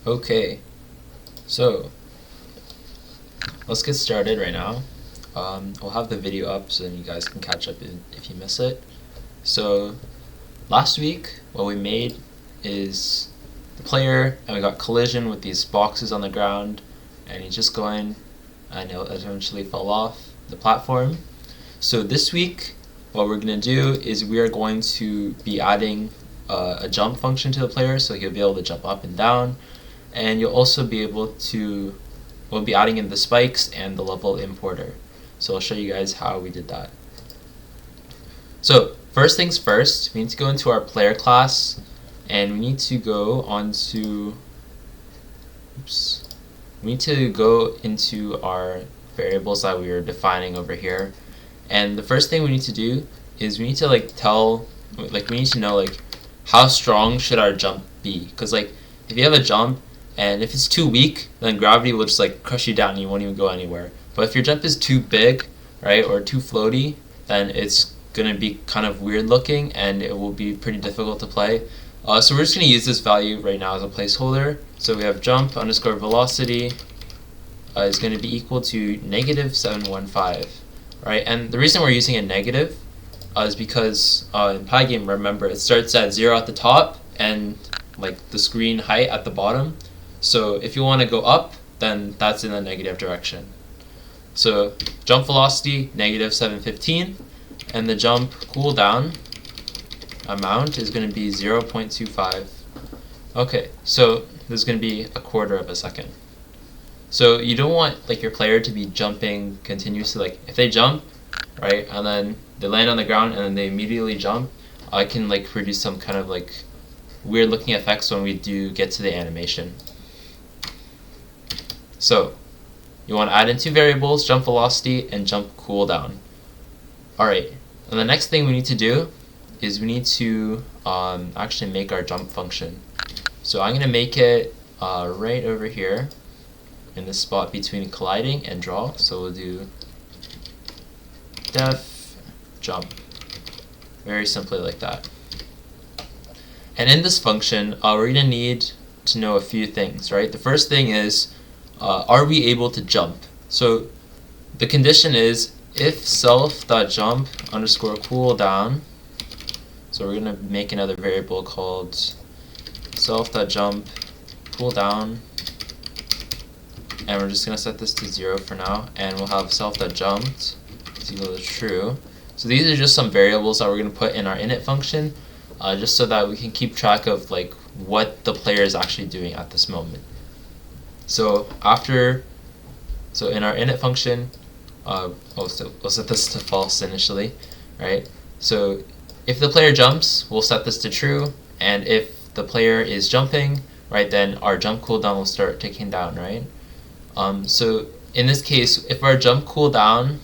Okay, so let's get started right now. We'll have the video up so then you guys can catch up if you miss it. So last week what we made is the player, and we got collision with these boxes on the ground, and he's just going and he'll eventually fall off the platform. So this week what we're going to do is we are going to be adding a jump function to the player, so he'll be able to jump up and down, and you'll also be able to, we'll be adding in the spikes and the level importer. So I'll show you guys how we did that. So first things first, we need to go into our player class, and we need to go onto, we need to go into our variables that we were defining over here. And the first thing we need to do is we need to we need to know how strong should our jump be, because if you have a jump and if it's too weak, then gravity will just crush you down and you won't even go anywhere. But if your jump is too big, right, or too floaty, then it's gonna be kind of weird looking and it will be pretty difficult to play. So we're just gonna use this value right now as a placeholder. So we have jump underscore velocity is going to be equal to -715, right? And the reason we're using a negative is because in Pygame, remember, it starts at 0 at the top and the screen height at the bottom. So if you want to go up, then that's in the negative direction. So jump velocity -715, and the jump cooldown amount is going to be 0.25. Okay, so this is going to be a quarter of a second. So you don't want your player to be jumping continuously. If they jump, right, and then they land on the ground and then they immediately jump, I can produce some kind of weird looking effects when we do get to the animation. So you want to add in two variables, jump velocity and jump cooldown. Alright, and the next thing we need to do is we need to actually make our jump function. So I'm going to make it right over here in the spot between colliding and draw. So we'll do def jump, very simply like that. And in this function, we're going to need to know a few things, right? The first thing is, are we able to jump? So the condition is if self.jump underscore cooldown. So we're going to make another variable called self.jump cooldown, and we're just going to set this to 0 for now, and we'll have self.jumped is equal to true. So these are just some variables that we're going to put in our init function, just so that we can keep track of what the player is actually doing at this moment. So in our init function, we'll set this to false initially, right? So if the player jumps, we'll set this to true, and if the player is jumping, right, then our jump cooldown will start ticking down, right? So in this case, if our jump cooldown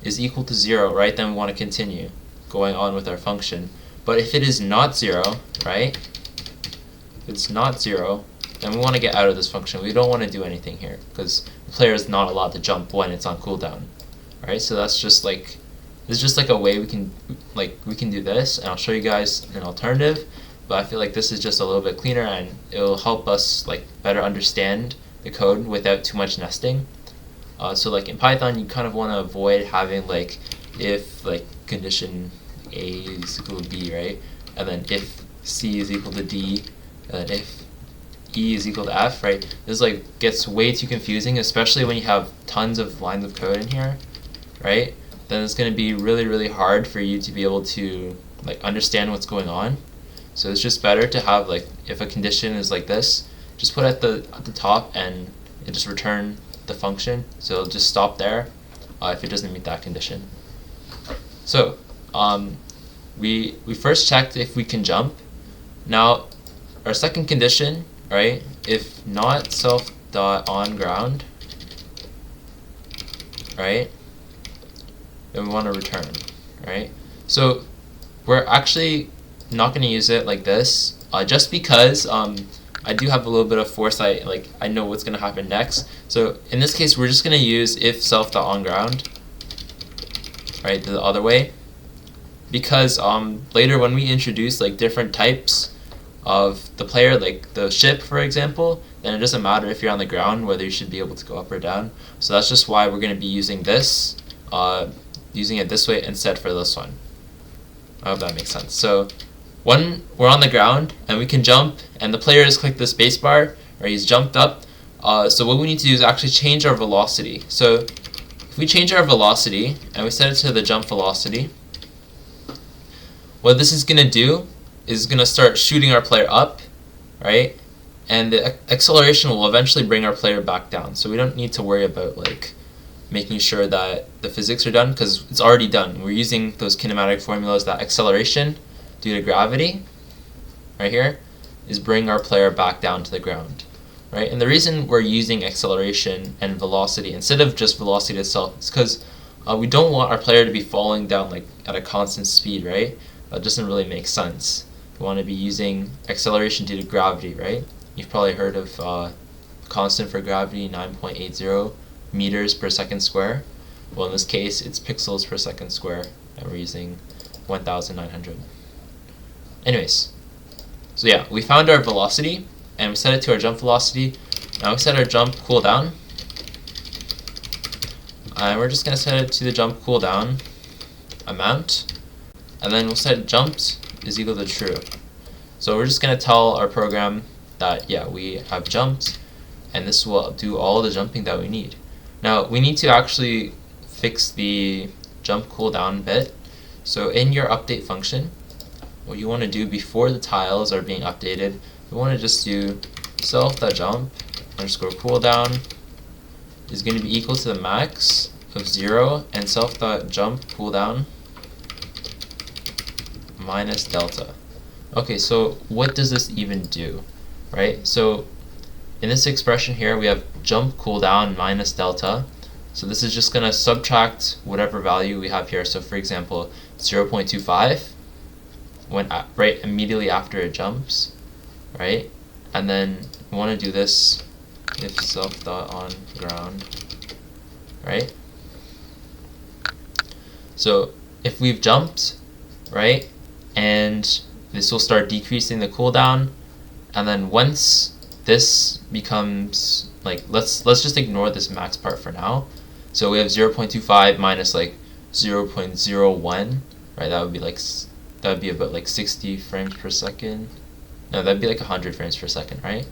is equal to 0, right, then we want to continue going on with our function. But if it is not 0, right, if it's not 0, then we want to get out of this function. We don't want to do anything here because the player is not allowed to jump when it's on cooldown, right? So that's just this is just a way we can do this, and I'll show you guys an alternative. But I feel this is just a little bit cleaner, and it will help us better understand the code without too much nesting. So in Python, you kind of want to avoid having if condition A is equal to B, right, and then if C is equal to D, and then if E is equal to F, right. This gets way too confusing, especially when you have tons of lines of code in here, right? Then it's going to be really, really hard for you to be able to understand what's going on. So it's just better to have if a condition is like this, just put it at the top and it just return the function. So it'll just stop there if it doesn't meet that condition. So we first checked if we can jump. Now our second condition, right, if not self.onGround, right, then we want to return, right? So we're actually not going to use it like this, just because I do have a little bit of foresight, I know what's going to happen next. So in this case, we're just going to use if self.onGround, right, the other way, because later when we introduce different types of the player, like the ship for example, then it doesn't matter if you're on the ground whether you should be able to go up or down. So that's just why we're going to be using this, using it this way instead for this one. I hope that makes sense. So when we're on the ground and we can jump and the player has clicked the spacebar or he's jumped up, so what we need to do is actually change our velocity. So if we change our velocity and we set it to the jump velocity, what this is going to do is going to start shooting our player up, right? And the acceleration will eventually bring our player back down. So we don't need to worry about like making sure that the physics are done because it's already done. We're using those kinematic formulas that acceleration due to gravity, right here, is bring our player back down to the ground, right? And the reason we're using acceleration and velocity instead of just velocity itself is because we don't want our player to be falling down like at a constant speed, right? That doesn't really make sense. We want to be using acceleration due to gravity, right? You've probably heard of constant for gravity, 9.80 meters per second square. Well, in this case, it's pixels per second square, and we're using 1,900. Anyways, so yeah, we found our velocity, and we set it to our jump velocity. Now we set our jump cooldown, and we're just going to set it to the jump cooldown amount, and then we'll set jumps is equal to true. So we're just going to tell our program that, yeah, we have jumped, and this will do all the jumping that we need. Now, we need to actually fix the jump cooldown bit. So in your update function, what you want to do before the tiles are being updated, we want to just do self.jump underscore cooldown is going to be equal to the max of 0 and self.jump cooldown minus delta. Okay, so what does this even do, right? So in this expression here, we have jump cooldown minus delta. So this is just going to subtract whatever value we have here. So for example, 0.25 when right immediately after it jumps, right? And then we want to do this if self.onGround, right? So if we've jumped, right, and this will start decreasing the cooldown, and then once this becomes like, let's just ignore this max part for now. So we have 0.25 minus like 0.01, right? That would be about like 60 frames per second. No, that'd be like 100 frames per second, right?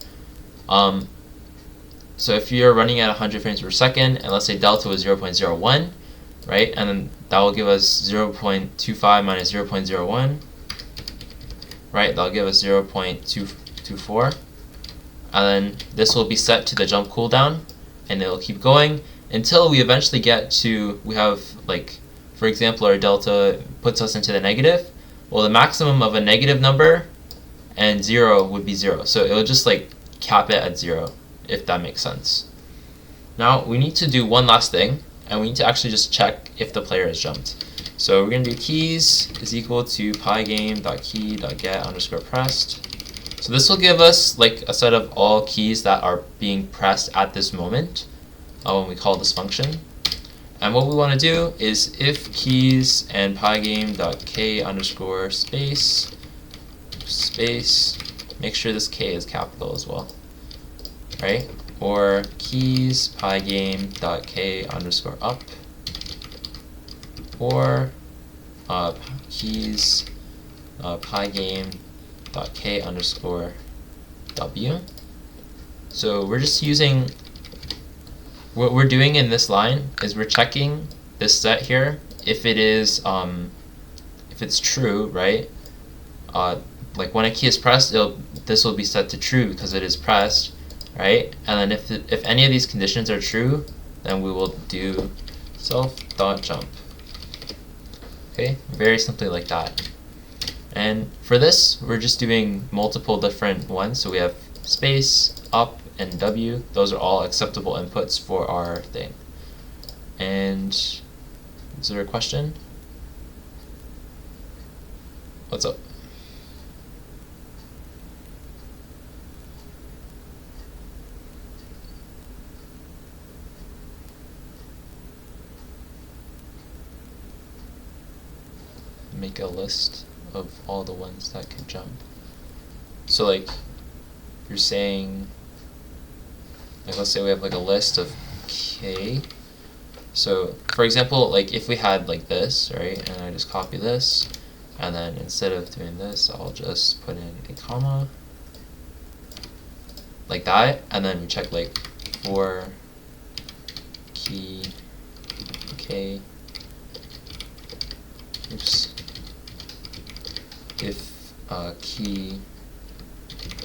So if you're running at 100 frames per second, and let's say delta was 0.01, right? And then that will give us 0.25 minus 0.01, right? That'll give us 0.224. And then this will be set to the jump cooldown, and it'll keep going until we eventually get to, we have like, for example, our delta puts us into the negative. Well, the maximum of a negative number and 0 would be 0. So it'll just like cap it at 0, if that makes sense. Now we need to do one last thing, and we need to actually just check if the player has jumped. So we're going to do keys is equal to pygame.key.get underscore pressed. So this will give us like a set of all keys that are being pressed at this moment when we call this function. And what we want to do is if keys and pygame.k underscore space, make sure this k is capital as well, right? Or keys pygame.k underscore up, or keys pygame.k underscore w. So we're just using, what we're doing in this line is we're checking this set here if it is if it's true, right? Like when a key is pressed, this will be set to true because it is pressed, right? And then if any of these conditions are true, then we will do self.jump. Okay, very simply like that. And for this, we're just doing multiple different ones. So we have space, up, and W. Those are all acceptable inputs for our thing. And is there a question? What's up? Make a list of all the ones that can jump. So like you're saying, like let's say we have like a list of k. So for example, like if we had like this, right, and I just copy this, and then instead of doing this, I'll just put in a comma like that, and then we check like for key k, oops, if key,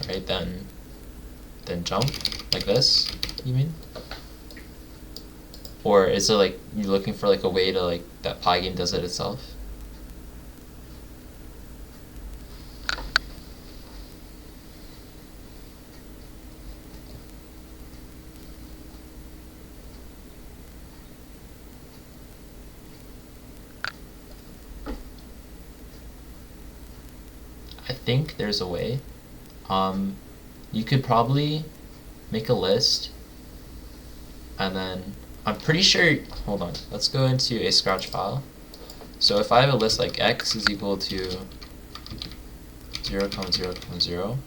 right, then jump like this, you mean? Or is it like you're looking for like a way to like that Pygame does it itself? I think there's a way. You could probably make a list, and then I'm pretty sure, hold on, let's go into a Scratch file. So if I have a list like x is equal to 0, 0, 0,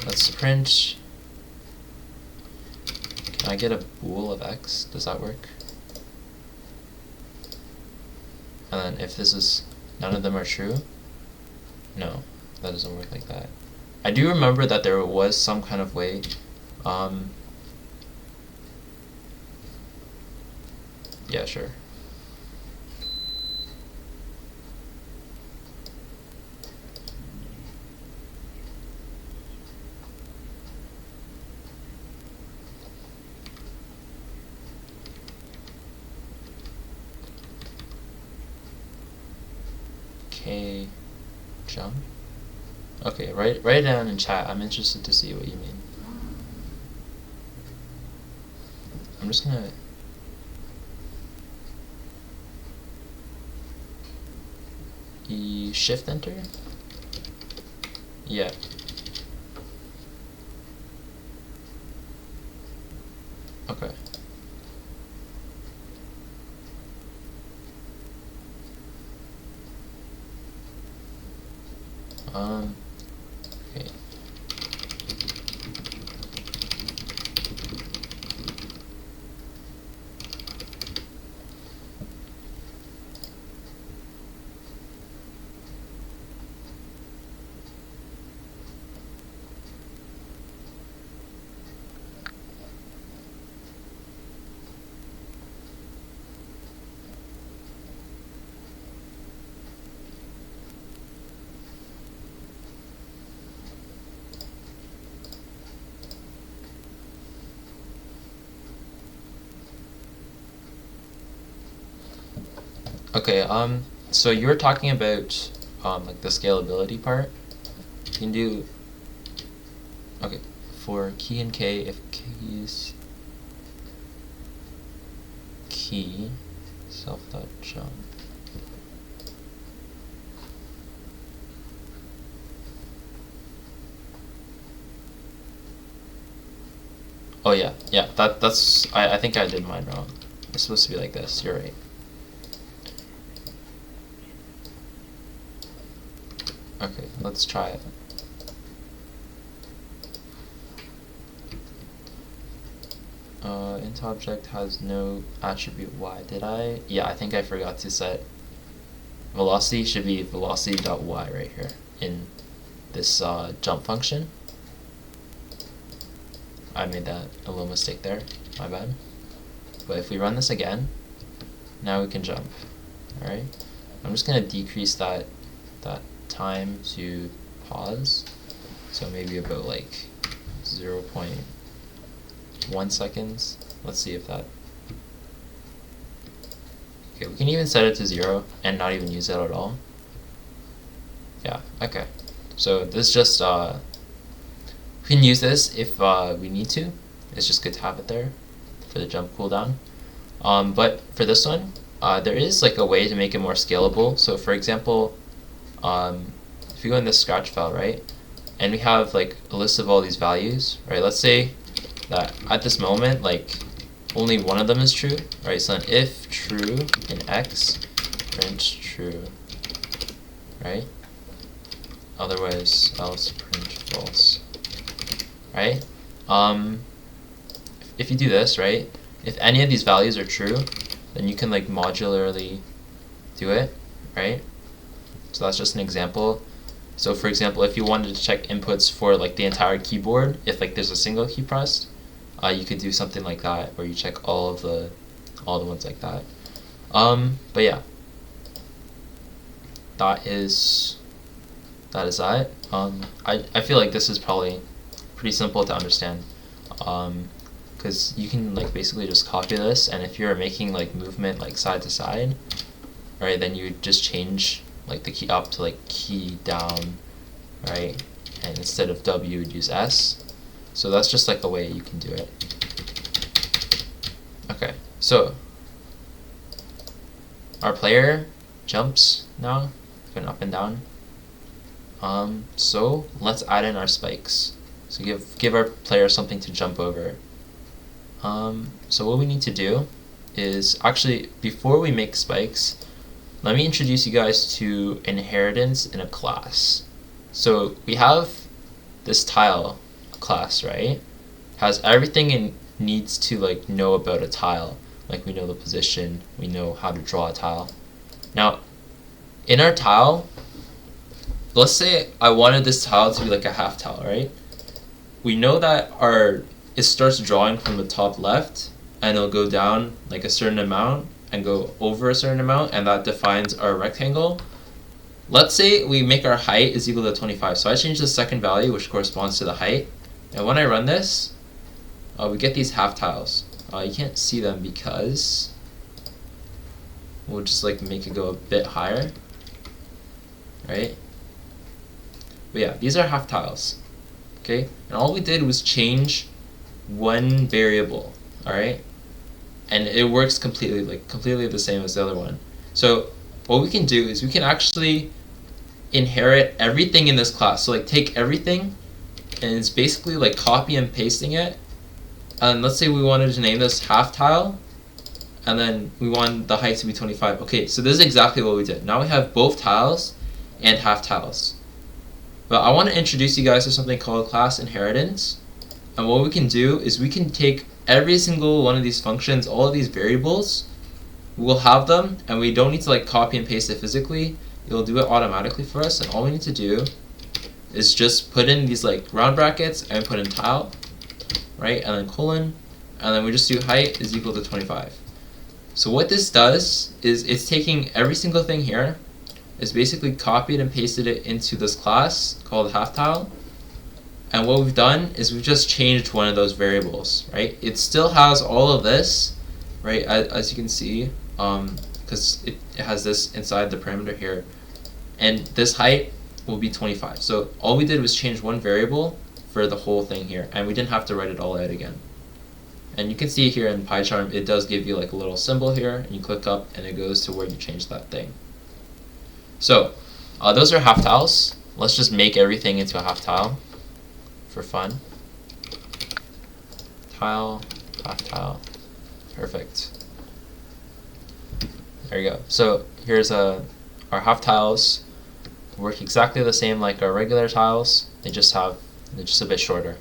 let's print, can I get a bool of x? Does that work? And then if this is, none of them are true, no, that doesn't work like that. I do remember that there was some kind of way. Yeah, sure. K jump. Okay, write it down in chat. I'm interested to see what you mean. I'm just gonna shift enter? Yeah. Okay. Okay. Okay, so you were talking about like the scalability part. You can do, okay, for key and k, if keys key self.jump. Oh yeah, that's I think I did mine wrong. It's supposed to be like this, you're right. Okay, let's try it. Int object has no attribute y. Did I? Yeah, I think I forgot to set velocity. Should be velocity.y right here in this jump function. I made that a little mistake there, my bad. But if we run this again, now we can jump. Alright, I'm just gonna decrease that time to pause, so maybe about like 0.1 seconds. Let's see if that, okay, we can even set it to 0 and not even use it at all. Yeah, okay, so this just we can use this if we need to. It's just good to have it there for the jump cooldown. But for this one, there is like a way to make it more scalable. So for example, if you go in this Scratch file, right, and we have like a list of all these values, right, let's say that at this moment, like only one of them is true, right, so then if true in x, print true, right, otherwise else print false, right? If you do this, right, if any of these values are true, then you can like modularly do it, right? So that's just an example. So for example, if you wanted to check inputs for like the entire keyboard, if like there's a single key pressed, you could do something like that where you check all the ones like that. But yeah, that is that. I feel like this is probably pretty simple to understand, because you can like basically just copy this, and if you're making like movement like side to side, right, then you would just change like the key up to like key down, right, and instead of W you would use S. So that's just like a way you can do it. Okay, so our player jumps now, going up and down. So let's add in our spikes. So give our player something to jump over. So what we need to do is, actually before we make spikes, let me introduce you guys to inheritance in a class. So we have this tile class, right? Has everything it needs to like know about a tile. Like we know the position, we know how to draw a tile. Now, in our tile, let's say I wanted this tile to be like a half tile, right? We know that it starts drawing from the top left, and it'll go down like a certain amount and go over a certain amount, and that defines our rectangle. Let's say we make our height is equal to 25. So I change the second value, which corresponds to the height. And when I run this, we get these half tiles. You can't see them because we'll just like make it go a bit higher, right? But yeah, these are half tiles, okay? And all we did was change one variable, all right? And it works completely the same as the other one. So what we can do is we can actually inherit everything in this class. So like take everything, and it's basically like copy and pasting it. And let's say we wanted to name this half tile, and then we want the height to be 25. Okay, so this is exactly what we did. Now we have both tiles and half tiles. But I want to introduce you guys to something called class inheritance. And what we can do is we can take every single one of these functions, all of these variables, we'll have them, and we don't need to like copy and paste it physically. It'll do it automatically for us, and all we need to do is just put in these like round brackets and put in tile, right, and then colon, and then we just do height is equal to 25. So what this does is it's taking every single thing here, is basically copied and pasted it into this class called half tile. And what we've done is we've just changed one of those variables, right? It still has all of this, right, as you can see, because it has this inside the parameter here. And this height will be 25. So all we did was change one variable for the whole thing here, and we didn't have to write it all out again. And you can see here in PyCharm, it does give you like a little symbol here, and you click up and it goes to where you changed that thing. So those are half tiles. Let's just make everything into a half tile for fun. Tile, half tile, perfect. There you go. So here's our half tiles. Work exactly the same like our regular tiles. They're just a bit shorter.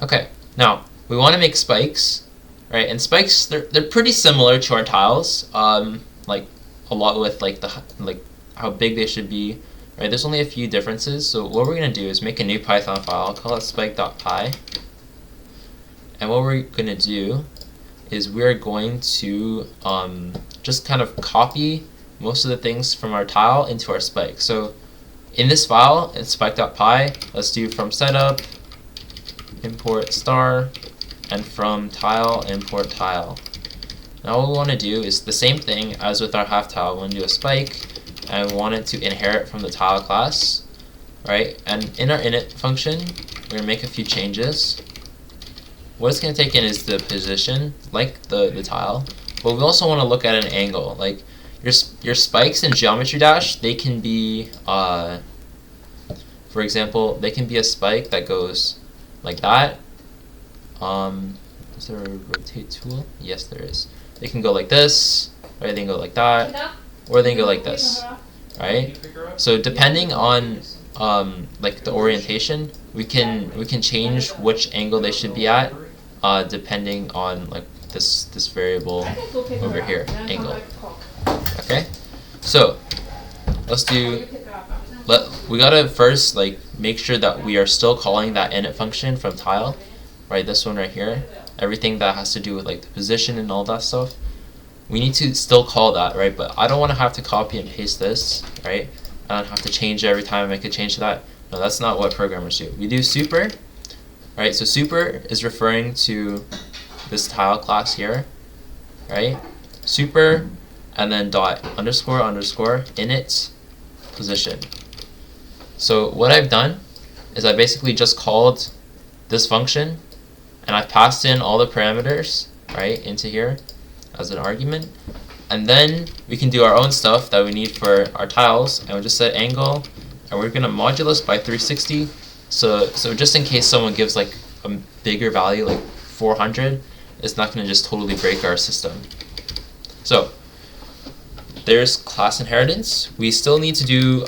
Okay, now we want to make spikes, right? And spikes, they're pretty similar to our tiles. Like a lot with like how big they should be. Right, there's only a few differences, so what we're going to do is make a new Python file, call it spike.py, and what we're going to do is we're going to just kind of copy most of the things from our tile into our spike. So in this file, in spike.py, let's do from setup, import star, and from tile, import tile. Now what we want to do is the same thing as with our half tile. We want to do a spike, and we want it to inherit from the tile class, right? And in our init function, we're going to make a few changes. What it's going to take in is the position, like the tile, but we also want to look at an angle. Like your spikes in Geometry Dash, they can be, for example, they can be a spike that goes like that. Is there a rotate tool? Yes, there is. They can go like this, or they can go like that, or they can go like this. right? So depending on like the orientation, we can change which angle they should be at, depending on like this variable over here, angle. Okay, so let's do. We gotta first like make sure that we are still calling that init function from tile, right? This one right here. Everything that has to do with like the position and all that stuff. We need to still call that, right? But I don't want to have to copy and paste this, right? I don't have to change it every time I make a change to that. No, that's not what programmers do. We do super, right? So super is referring to this tile class here, right? Super, and then dot underscore underscore init position. So what I've done is I basically just called this function, and I've passed in all the parameters, right, into here as an argument. And then we can do our own stuff that we need for our tiles, and we'll just set angle, and we're gonna modulus by 360. So just in case someone gives like a bigger value, like 400, it's not gonna just totally break our system. So there's class inheritance. We still need to do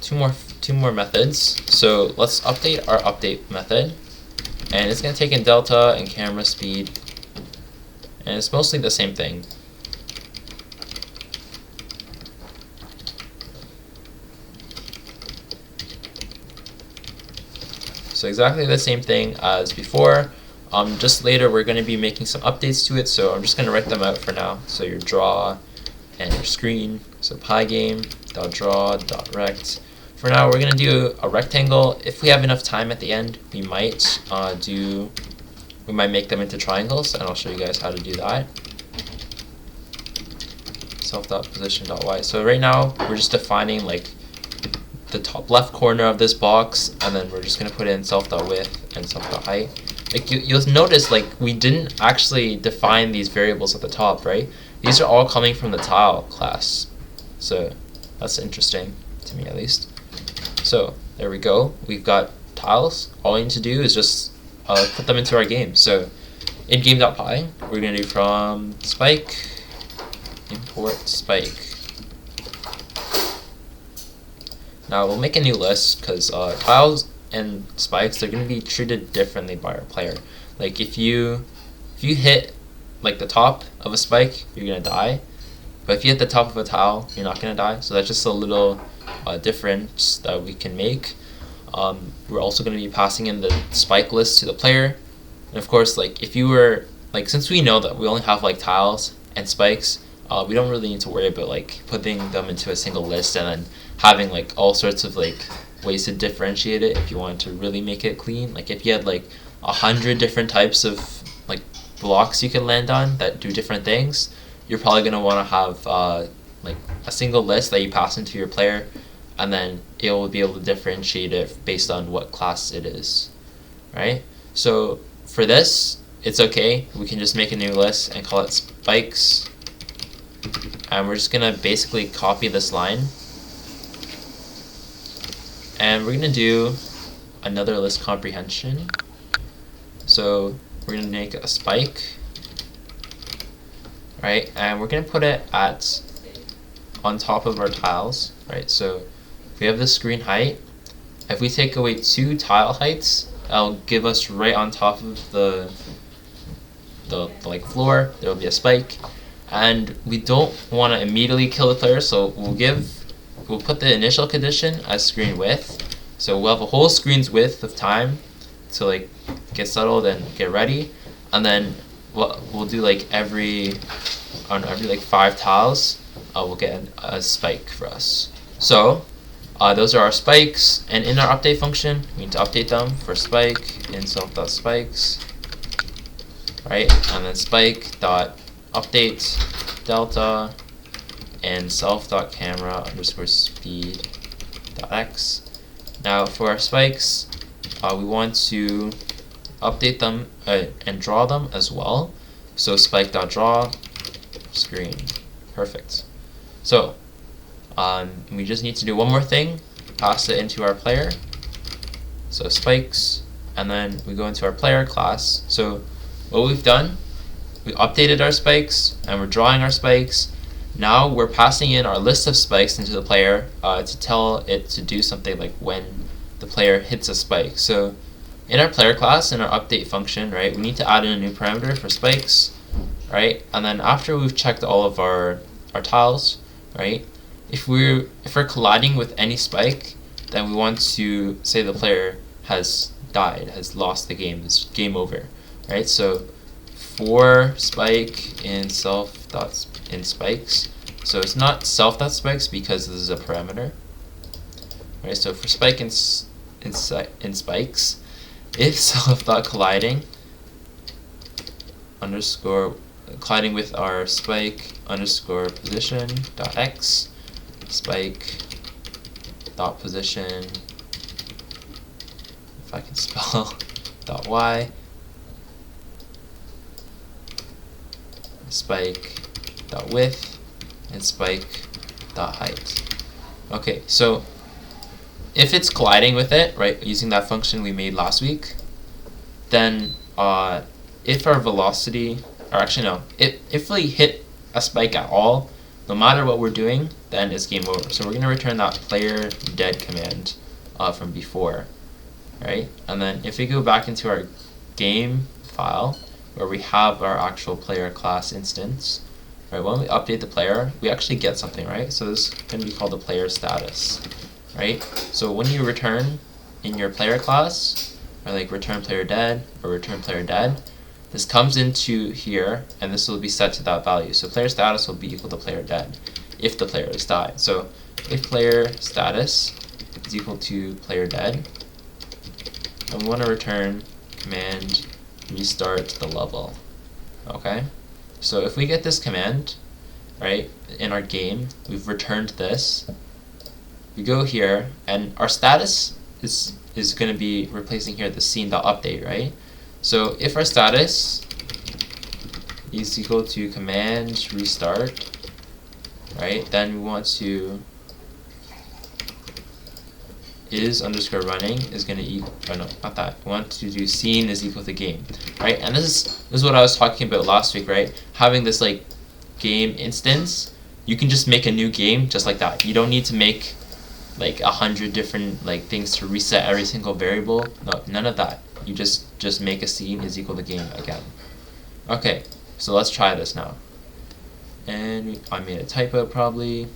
two more methods. So let's update our update method, and it's gonna take in delta and camera speed, and it's mostly the same thing. So exactly the same thing as before. Just later we're going to be making some updates to it, so I'm just going to write them out for now. So your draw and your screen. So pygame.draw.rect. For now we're going to do a rectangle. If we have enough time at the end, we might make them into triangles, and I'll show you guys how to do that. Self.position.y. So right now we're just defining like the top left corner of this box, and then we're just going to put in self.width and self.height. Like you'll notice like we didn't actually define these variables at the top, right? These are all coming from the tile class. So that's interesting to me at least. So there we go. We've got tiles. All we need to do is just put them into our game. So in game.py, we're going to do from spike import spike. Now we'll make a new list because tiles and spikes, they're going to be treated differently by our player. Like if you hit like the top of a spike, you're going to die. But if you hit the top of a tile, you're not going to die. So that's just a little difference that we can make. We're also going to be passing in the spike list to the player. And of course, like if you were like, since we know that we only have like tiles and spikes, we don't really need to worry about like putting them into a single list and then having like all sorts of like ways to differentiate it if you want to really make it clean. Like if you had like 100 different types of like blocks you can land on that do different things, you're probably going to want to have like a single list that you pass into your player, and then it will be able to differentiate it based on what class it is, right? So for this, it's okay. We can just make a new list and call it spikes, and we're just going to basically copy this line. And we're going to do another list comprehension. So we're going to make a spike, right? And we're going to put it on top of our tiles, right? So we have the screen height. If we take away 2 tile heights, that'll give us right on top of the like floor. There will be a spike, and we don't want to immediately kill the player, so we'll put the initial condition as screen width. So we'll have a whole screen's width of time to like get settled and get ready, and then we'll do like every like 5 tiles, we'll get a spike for us. So those are our spikes, and in our update function, we need to update them for spike in self.spikes, right? And then spike.update delta and self.camera_speed.x. Now for our spikes, we want to update them and draw them as well. So spike.draw screen. Perfect. So we just need to do one more thing, pass it into our player. So spikes, and then we go into our player class. So what we've done, we updated our spikes and we're drawing our spikes. Now we're passing in our list of spikes into the player to tell it to do something like when the player hits a spike. So in our player class, in our update function, right, we need to add in a new parameter for spikes, right? And then after we've checked all of our tiles, right, if we're colliding with any spike, then we want to say the player has died, has lost the game, is game over, right? So for spike in self.in spikes, so it's not self.spikes because this is a parameter, right? So for spike in spikes, if self.colliding underscore colliding with our spike underscore position dot x spike dot position, if I can spell, dot y spike dot width and spike dot height. Okay, so if it's colliding with it, right, using that function we made last week, then if our velocity, or actually no, if we hit a spike at all, no matter what we're doing, then it's game over. So we're going to return that player dead command from before, right? And then if we go back into our game file where we have our actual player class instance, right, when we update the player, we actually get something, right? So this is going to be called the player status, right? So when you return in your player class, or like return player dead or return player dead, this comes into here and this will be set to that value. So player status will be equal to player dead if the player has died. So if player status is equal to player dead, and we want to return command restart the level. Okay, so if we get this command, right, in our game, we've returned this. We go here and our status is going to be replacing here the scene.update, right? So if our status is equal to command restart, right, then we want to is underscore running is going to equal, oh no, not that. We want to do scene is equal to game, right? And this is what I was talking about last week, right? Having this like game instance, you can just make a new game just like that. You don't need to make like 100 different like things to reset every single variable. No, none of that. You just make a scene is equal to game again. Okay, so let's try this now. And I made a typo probably.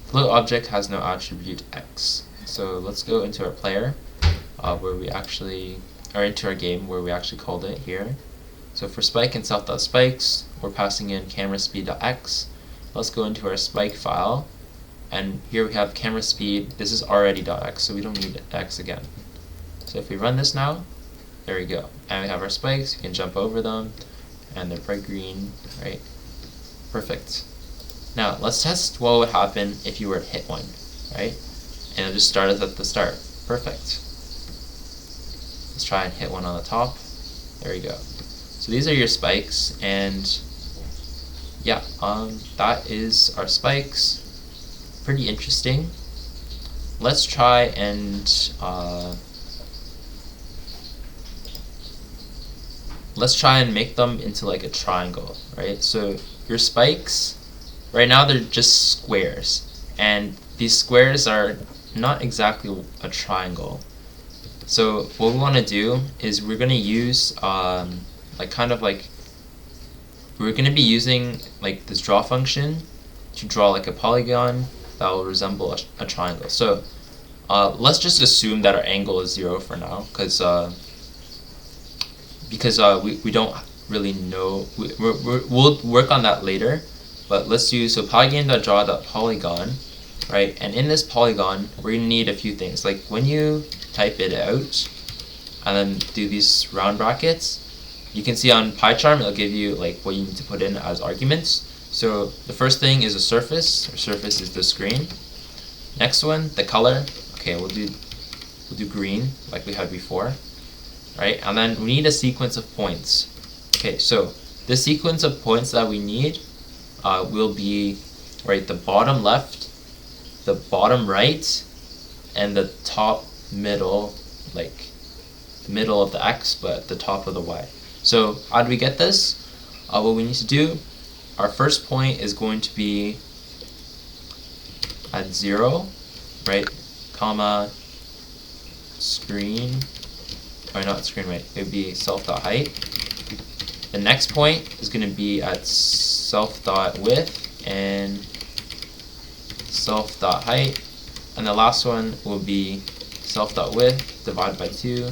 Float object has no attribute x. So let's go into our player where we actually, or into our game where we actually called it here. So for spike and self.spikes, we're passing in camera speed.x. Let's go into our spike file, and here we have camera speed. This is already .x, so we don't need x again. So if we run this now, there we go. And we have our spikes, you can jump over them, and they're bright green, right? Perfect. Now let's test what would happen if you were to hit one, right? And it'll just start us at the start. Perfect. Let's try and hit one on the top. There we go. So these are your spikes, and yeah, that is our spikes. Pretty interesting. Let's try and make them into like a triangle, right? So your spikes, right now they're just squares, and these squares are not exactly a triangle. So what we want to do is we're going to use we're going to be using like this draw function to draw like a polygon that will resemble a triangle. So let's just assume that our angle is 0 for now, because we don't really know. We'll work on that later, but let's do so polygon.draw.polygon, right? And in this polygon, we're gonna need a few things. Like when you type it out and then do these round brackets, you can see on PyCharm it'll give you like what you need to put in as arguments. So the first thing is a surface. Our surface is the screen. Next one, the color. Okay, we'll do green like we had before, right? And then we need a sequence of points. Okay, so the sequence of points that we need will be right the bottom left, the bottom right, and the top middle, like the middle of the x, but the top of the y. So how do we get this? What we need to do, our first point is going to be at 0, right? Comma screen, or not screen, right? It would be self.height. The next point is going to be at self.width and self.height, and the last one will be self.width divided by 2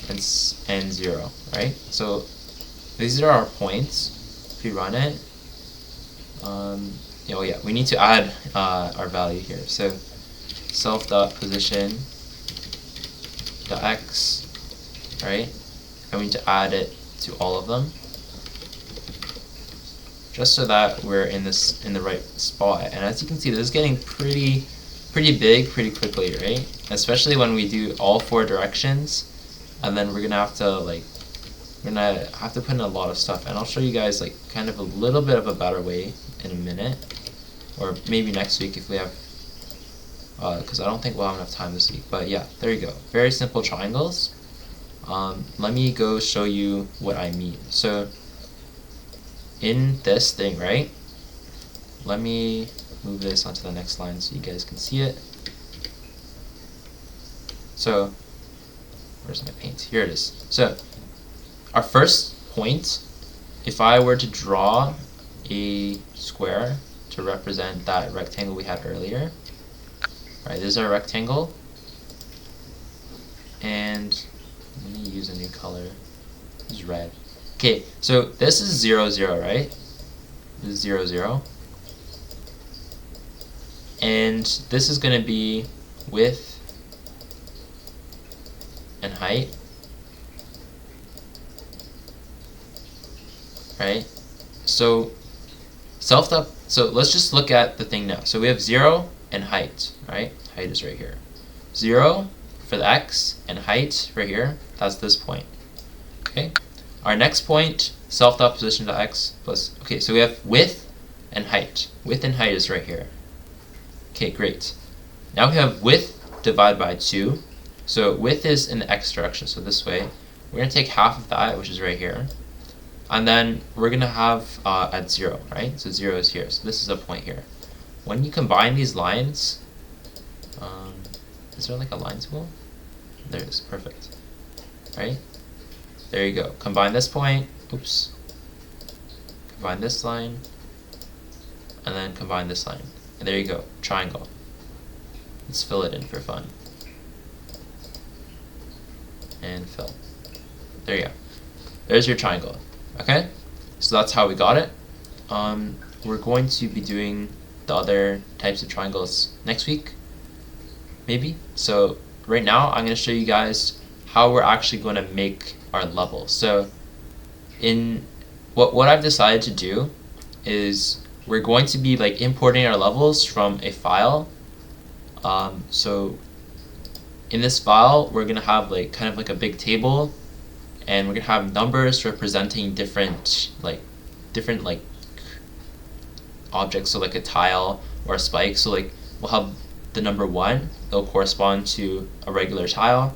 and 0, right? So these are our points. If we run it, oh yeah, we need to add our value here. So self.position .x, right? And we need to add it to all of them, just so that we're in the right spot. And as you can see, this is getting pretty big pretty quickly, right? Especially when we do all 4 directions, and then we're gonna have to put in a lot of stuff. And I'll show you guys like kind of a little bit of a better way in a minute, or maybe next week if we have, because I don't think we'll have enough time this week. But yeah, there you go. Very simple triangles. Let me go show you what I mean. So in this thing, right? Let me move this onto the next line so you guys can see it. So where's my paint? Here it is. So our first point, if I were to draw a square to represent that rectangle we had earlier, right? This is our rectangle, and let me use a new color. This is red. Okay, so this is 0, 0, right? This is 0, 0. And this is going to be width and height, right? So so let's just look at the thing now. So we have 0 and height, right? Height is right here. 0 for the x and height right here. That's this point. Okay. Our next point, self.position to x plus. Okay, so we have width and height. Width and height is right here. Okay, great. Now we have width divided by 2. So width is in the x direction, so this way. We're going to take half of that, which is right here. And then we're going to have at 0, right? So 0 is here. So this is a point here. When you combine these lines, is there like a line tool? There it is. Perfect. Right? There you go. Combine this point. Oops. Combine this line. And then combine this line. And there you go. Triangle. Let's fill it in for fun. And fill. There you go. There's your triangle. Okay? So that's how we got it. We're going to be doing the other types of triangles next week, maybe. So right now I'm going to show you guys how we're actually going to make our level. So in what I've decided to do is we're going to be like importing our levels from a file. So in this file we're going to have like kind of like a big table, and we're going to have numbers representing different objects, so like a tile or a spike. So like we'll have the number 1, it'll correspond to a regular tile.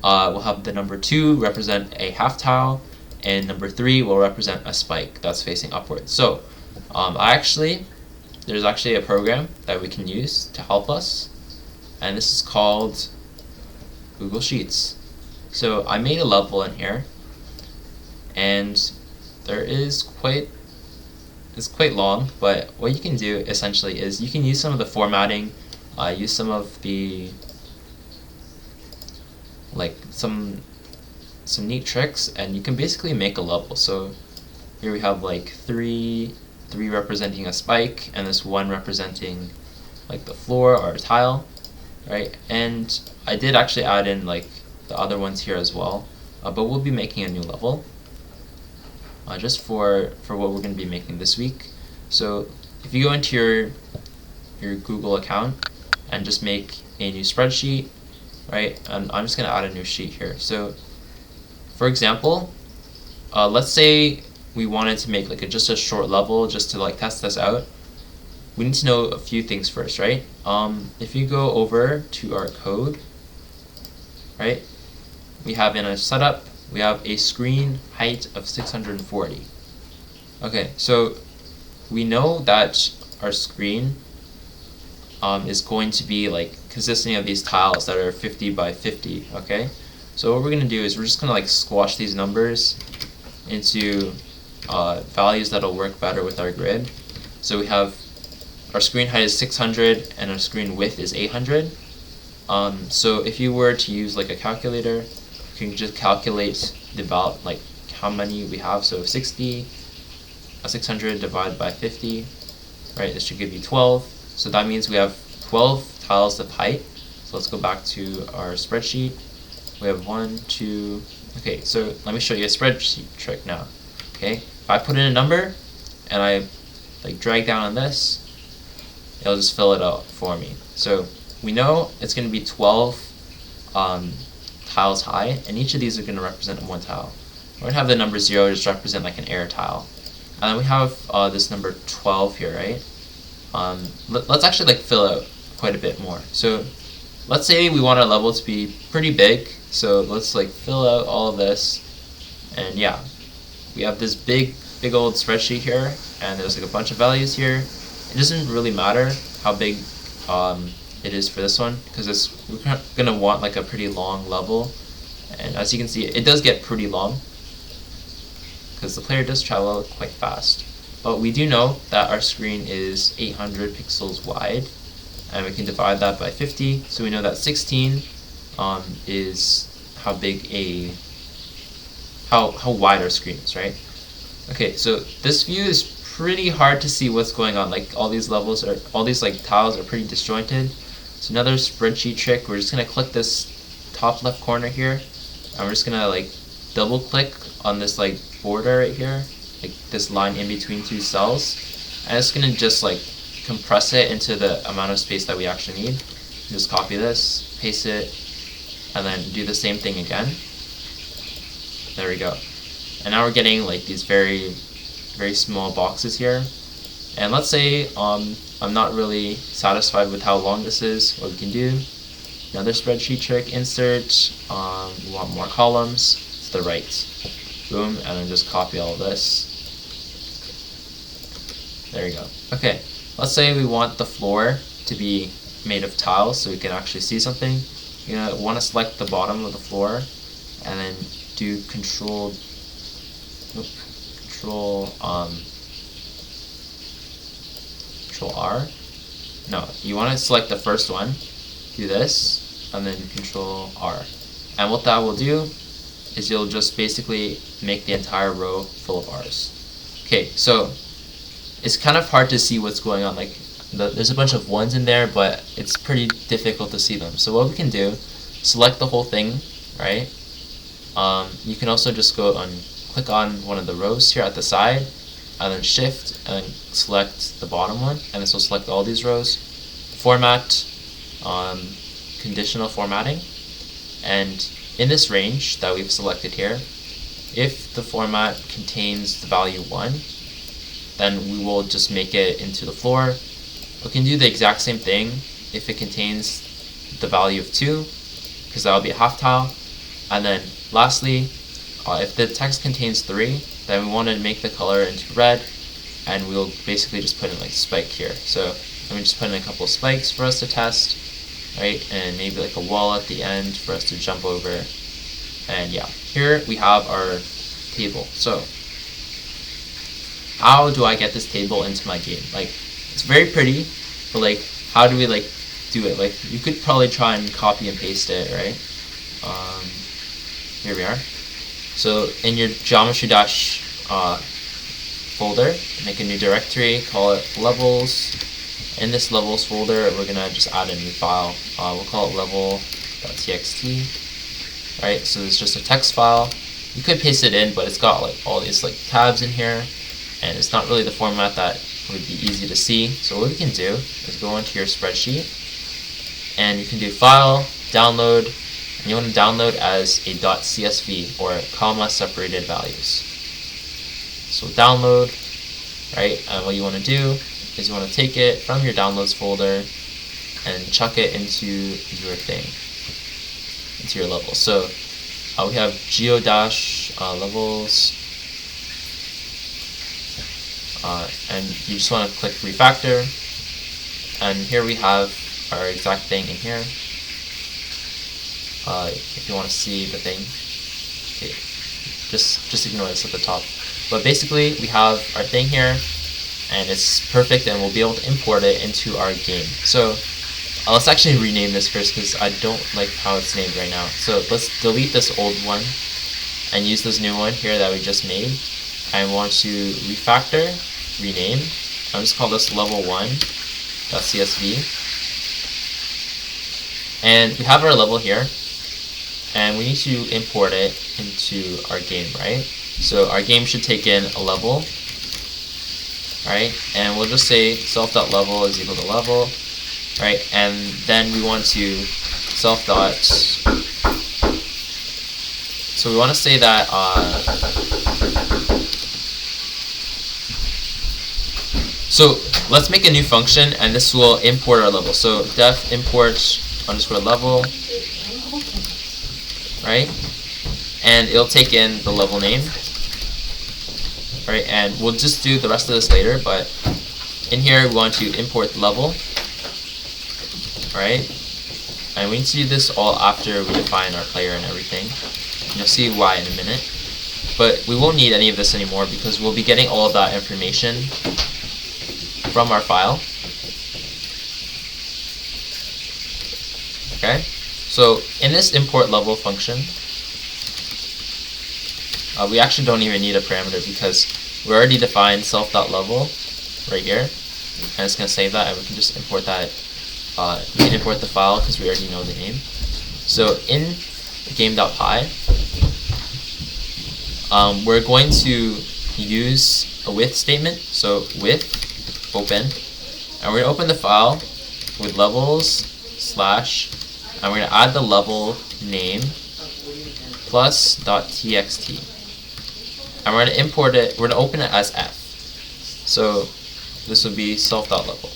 We'll have the number 2 represent a half tile, and number 3 will represent a spike that's facing upwards. So there's actually a program that we can use to help us, and this is called Google Sheets. So I made a level in here, and it's quite long, but what you can do essentially is you can use some of the formatting, use some of the some neat tricks, and you can basically make a level. So here we have like three representing a spike, and this 1 representing like the floor or a tile, right? And I did actually add in like the other ones here as well, but we'll be making a new level just for what we're going to be making this week. So if you go into your Google account and just make a new spreadsheet, right? And I'm just going to add a new sheet here. So for example, let's say we wanted to make like just a short level just to like test this out. We need to know a few things first, right? If you go over to our code, right, we have in a setup, we have a screen height of 640. Okay, so we know that our screen is going to be like consisting of these tiles that are 50 by 50, okay? So what we're going to do is we're just going to like squash these numbers into values that'll work better with our grid. So we have our screen height is 600 and our screen width is 800. So if you were to use like a calculator, you can just calculate the like how many we have. So 600 divided by 50, right? This should give you 12. So that means we have 12 tiles of height. So let's go back to our spreadsheet. We have 1, 2. Okay, so let me show you a spreadsheet trick now. Okay, if I put in a number and I like drag down on this, it'll just fill it out for me. So we know it's going to be 12 tiles high, and each of these are going to represent one tile. We're going to have the number 0 just represent like an air tile. And then we have this number 12 here, right? Let's actually like fill out quite a bit more. So let's say we want our level to be pretty big. So let's like fill out all of this, and yeah, we have this big old spreadsheet here, and there's like a bunch of values here. It doesn't really matter how big it is for this one, because we're gonna want like a pretty long level, and as you can see, it does get pretty long because the player does travel quite fast. But we do know that our screen is 800 pixels wide, and we can divide that by 50, so we know that 16 is how big how wide our screen is, right? Okay, so this view is pretty hard to see what's going on. Like all these like tiles are pretty disjointed. So another spreadsheet trick, we're just gonna click this top left corner here, and we're just gonna like double click on this like border right here, like this line in between two cells, and it's gonna just like compress it into the amount of space that we actually need. Just copy this, paste it, and then do the same thing again. There we go. And now we're getting like these very small boxes here. And let's say I'm not really satisfied with how long this is. What we can do, another spreadsheet trick, insert, we want more columns to the right. Boom, and then just copy all of this. There we go. Okay, let's say we want the floor to be made of tiles so we can actually see something. You're gonna want to select the bottom of the floor and then do control R. No, you want to select the first one, do this, and then control R. And what that will do is you'll just basically make the entire row full of R's. Okay, so it's kind of hard to see what's going on. Like there's a bunch of ones in there, but it's pretty difficult to see them. So what we can do, select the whole thing, right? You can also just go and click on one of the rows here at the side, and then shift and then select the bottom one, and this will select all these rows. Format, conditional formatting, and in this range that we've selected here, if the format contains the value 1, then we will just make it into the floor. We can do the exact same thing if it contains the value of 2, because that will be a half tile. And then lastly, if the text contains 3, then we want to make the color into red, and we'll basically just put in like spike here. So let me just put in a couple of spikes for us to test, right? And maybe like a wall at the end for us to jump over. And yeah, here we have our table. So how do I get this table into my game? Like, it's very pretty, but like, how do we like do it? Like, you could probably try and copy and paste it, right? Here we are. So in your Geometry Dash folder, make a new directory, call it levels. In this levels folder, we're gonna just add a new file. We'll call it level.txt. Right, so it's just a text file. You could paste it in, but it's got like all these like tabs in here, and it's not really the format that would be easy to see. So what we can do is go into your spreadsheet, and you can do file, download, and you want to download as a .csv or comma separated values. So download, right, and what you want to do is you want to take it from your downloads folder and chuck it into your thing, into your level. So we have geodash levels and you just want to click refactor, and here we have our exact thing in here. If you want to see the thing, okay, just ignore this at the top. But basically, we have our thing here, and it's perfect, and we'll be able to import it into our game. So let's actually rename this first, because I don't like how it's named right now. So let's delete this old one and use this new one here that we just made. I want to refactor, rename. I'll just call this level1.csv. And we have our level here, and we need to import it into our game, right? So our game should take in a level, right? And we'll just say self.level is equal to level, right? And then we want to self., so we want to say that so let's make a new function, and this will import our level. So def import underscore level, right? And it'll take in the level name, right? And we'll just do the rest of this later, but in here we want to import level, right? And we need to do this all after we define our player and everything. You'll see why in a minute. But we won't need any of this anymore, because we'll be getting all of that information from our file. Okay, so in this import level function, we actually don't even need a parameter, because we already defined self.level right here, and it's going to save that, and we can just import that. We can import the file because we already know the name. So in game.py, we're going to use a with statement. So with open, and we're going to open the file with levels slash, and we're going to add the level name plus .txt, and we're going to import it. We're going to open it as f. So this would be self.level.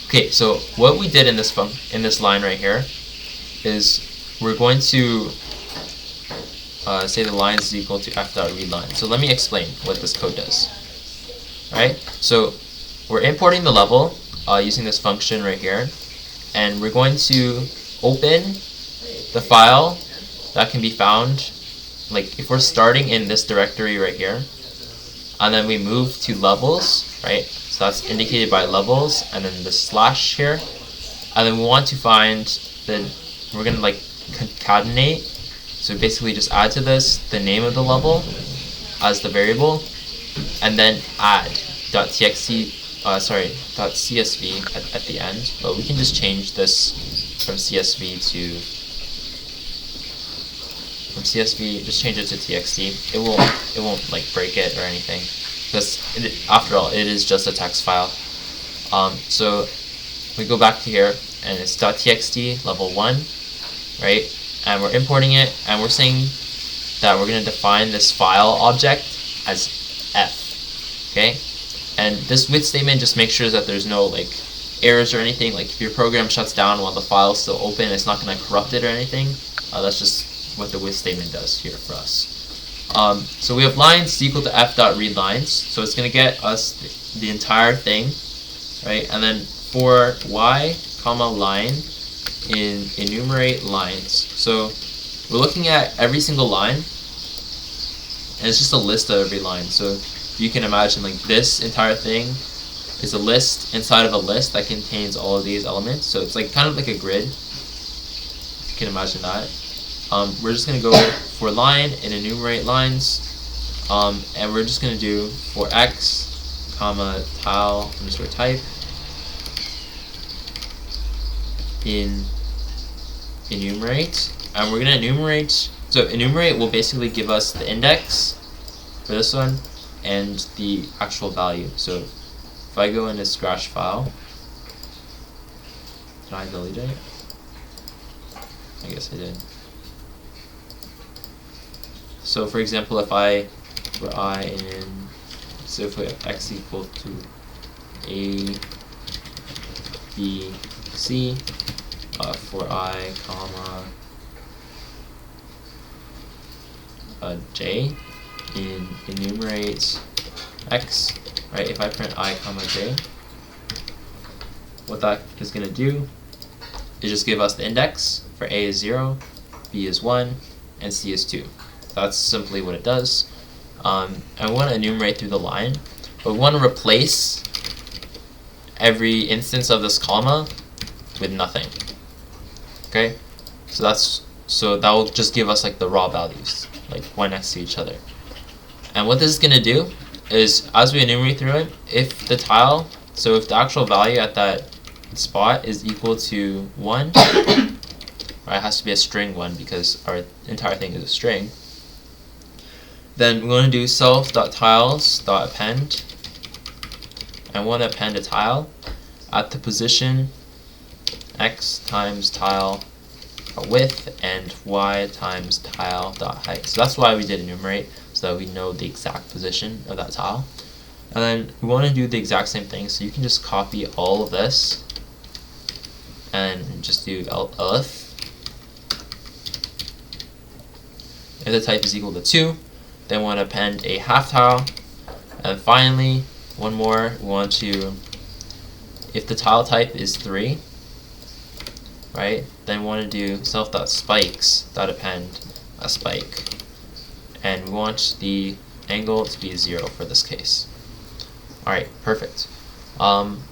Okay, so what we did in this line right here is we're going to say the line is equal to f.readline. So let me explain what this code does. Right? So we're importing the level using this function right here, and we're going to open the file that can be found, like if we're starting in this directory right here, and then we move to levels, right? So that's indicated by levels, and then the slash here, and then we want to find we're gonna like concatenate. So basically just add to this the name of the level as the variable, and then add .csv at the end. But we can just change this from CSV, just change it to txt. It won't like break it or anything, because after all, it is just a text file. So we go back to here, and it's .txt level 1, right? And we're importing it, and we're saying that we're going to define this file object as f. Okay, and this with statement just makes sure that there's no like errors or anything. Like if your program shuts down while the file is still open, it's not going to corrupt it or anything. That's just what the with statement does here for us. So we have lines equal to f.readlines, so it's going to get us the entire thing, right? And then for y comma line in enumerate lines. So we're looking at every single line, and it's just a list of every line. So you can imagine like this entire thing is a list inside of a list that contains all of these elements. So it's like kind of like a grid, if you can imagine that. We're just going to go for line and enumerate lines, and we're just going to do for x comma tile underscore type in enumerate, and we're going to enumerate. So enumerate will basically give us the index for this one and the actual value. So if I go into scratch file, did I delete it? I guess I did. So for example, if I for I in, so if we have x equal to a b c, for I comma j enumerate x, right? If I print I comma j, what that is going to do is just give us the index for a is 0, b is 1, and c is 2. That's simply what it does. And we want to enumerate through the line, but we want to replace every instance of this comma with nothing. Okay, so that will just give us like the raw values, like one next to each other. And what this is going to do is, as we enumerate through it, if the tile, so if the actual value at that spot is equal to 1, right, it has to be a string 1 because our entire thing is a string, then we're going to do self.tiles.append, and we want to append a tile at the position x times tile width and y times tile.height. So that's why we did enumerate, so that we know the exact position of that tile. And then we want to do the exact same thing, so you can just copy all of this and just do elif. If the type is equal to 2, then we want to append a half tile. And finally, one more, we want to, if the tile type is 3, right, then we want to do self.spikes.append a spike. And we want the angle to be 0 for this case. Alright, perfect.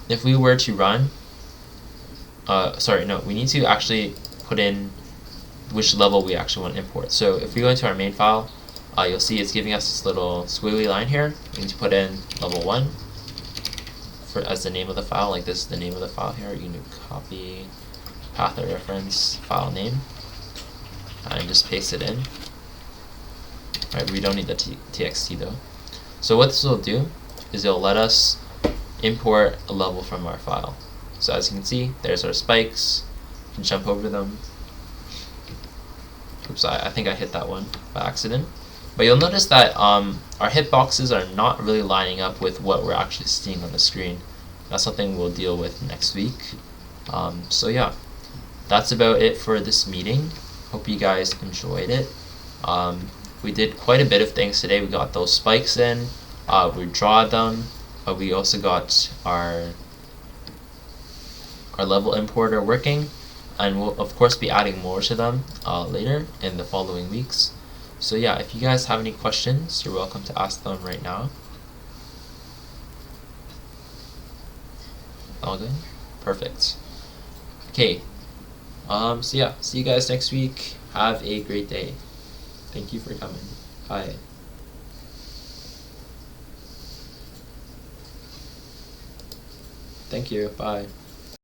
If we were to run, we need to actually put in which level we actually want to import. So if we go into our main file, you'll see it's giving us this little squiggly line here. We need to put in level 1 as the name of the file. Like, this is the name of the file here. You can copy path of reference file name and just paste it in. Right, we don't need the txt though. So what this will do is it'll let us import a level from our file. So as you can see, there's our spikes. You can jump over them. Oops, I think I hit that one by accident. But you'll notice that our hitboxes are not really lining up with what we're actually seeing on the screen. That's something we'll deal with next week. So yeah, that's about it for this meeting. Hope you guys enjoyed it. We did quite a bit of things today. We got those spikes in, we draw them, we also got our level importer working, and we'll of course be adding more to them later in the following weeks. So yeah, if you guys have any questions, you're welcome to ask them right now. All good? Perfect. Okay, so yeah, see you guys next week. Have a great day. Thank you for coming. Bye. Thank you. Bye.